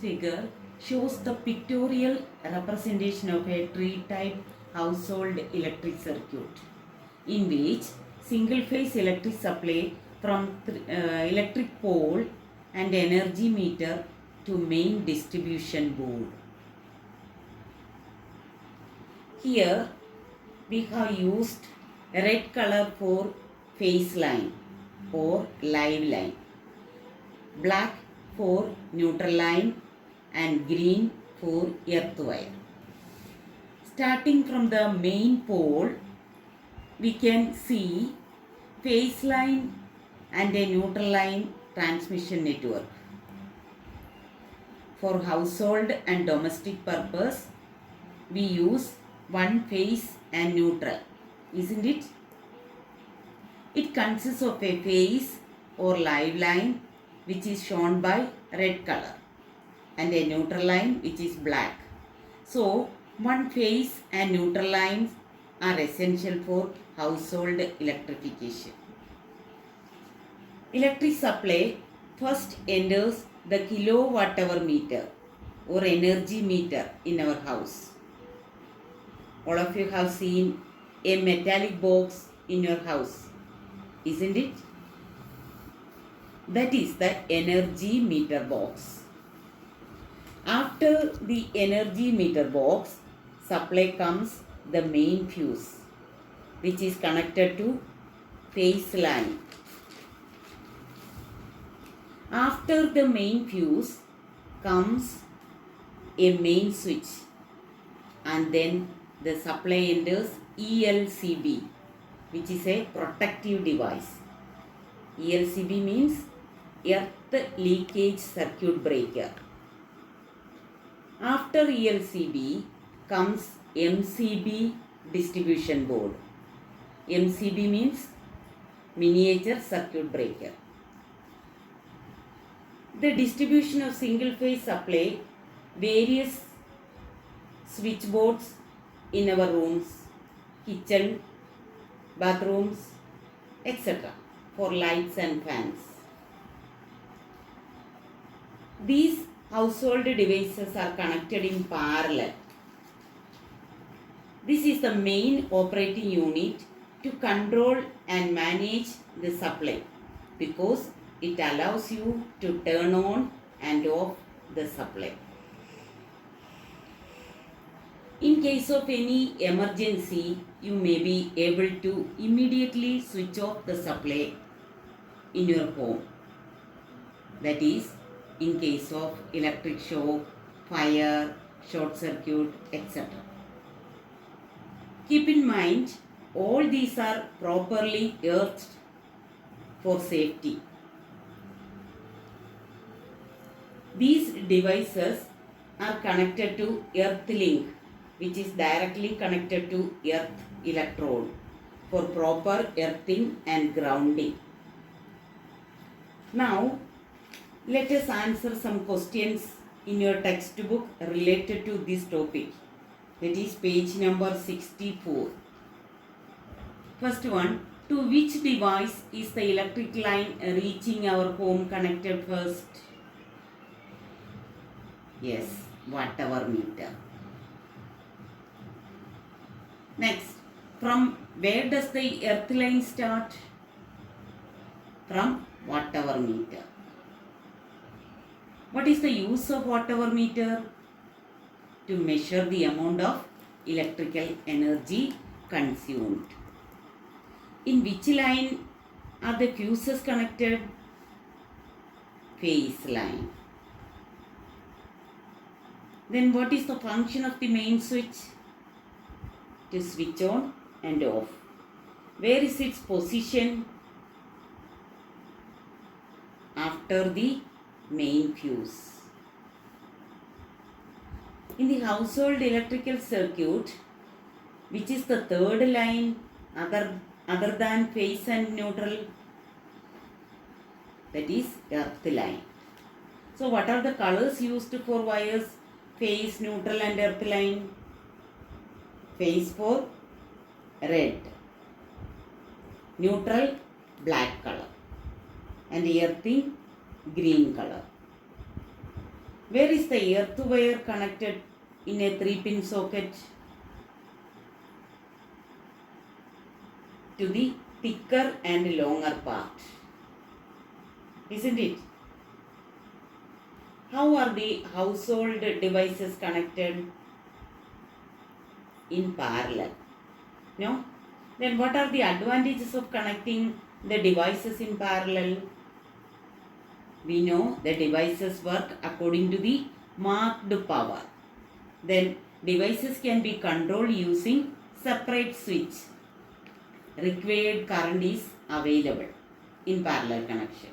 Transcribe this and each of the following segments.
figure shows the pictorial representation of a tree-type household electric circuit in which single-phase electric supply from electric pole and energy meter to main distribution board. Here we have used red color for phase line or live line, black for neutral line and green for earth wire. Starting from the main pole, we can see phase line and a neutral line transmission network. For household and domestic purpose, we use one phase and neutral, isn't it? It consists of a phase or live line which is shown by red color and a neutral line which is black. So, one phase and neutral lines are essential for household electrification. Electric supply first enters the kilowatt hour meter or energy meter in our house. All of you have seen a metallic box in your house, isn't it? That is the energy meter box. After the energy meter box, supply comes the main fuse, which is connected to phase line. After the main fuse comes a main switch, and then the supply enters ELCB, which is a protective device. ELCB means earth leakage circuit breaker. After ELCB comes MCB distribution board. MCB means miniature circuit breaker. The distribution of single phase supply, various switchboards in our rooms, kitchen, bathrooms, etc. for lights and fans. These household devices are connected in parallel. This is the main operating unit to control and manage the supply because it allows you to turn on and off the supply. In case of any emergency, you may be able to immediately switch off the supply in your home. That is, in case of electric shock, fire, short circuit, etc. Keep in mind, all these are properly earthed for safety. These devices are connected to Earthlink, which is directly connected to earth electrode for proper earthing and grounding. Now, let us answer some questions in your textbook related to this topic. That is page number 64. First one, to which device is the electric line reaching our home connected first? Yes, watt-hour meter. Next, from where does the earth line start? From watt-hour meter. What is the use of watt-hour meter? To measure the amount of electrical energy consumed. In which line are the fuses connected? Phase line. Then what is the function of the main switch? To switch on and off. Where is its position? After the main fuse. In the household electrical circuit, which is the third line other than phase and neutral? That is earth line. So what are the colors used for wires? Phase, neutral and earth line. Phase for red, neutral black color and earthing green color. Where is the earth wire connected in a 3-pin socket? To the thicker and longer part. Isn't it? How are the household devices connected? In parallel. No? Then what are the advantages of connecting the devices in parallel? We know the devices work according to the marked power. Then devices can be controlled using separate switch. Required current is available in parallel connection.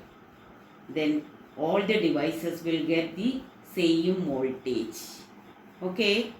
Then all the devices will get the same voltage. Okay.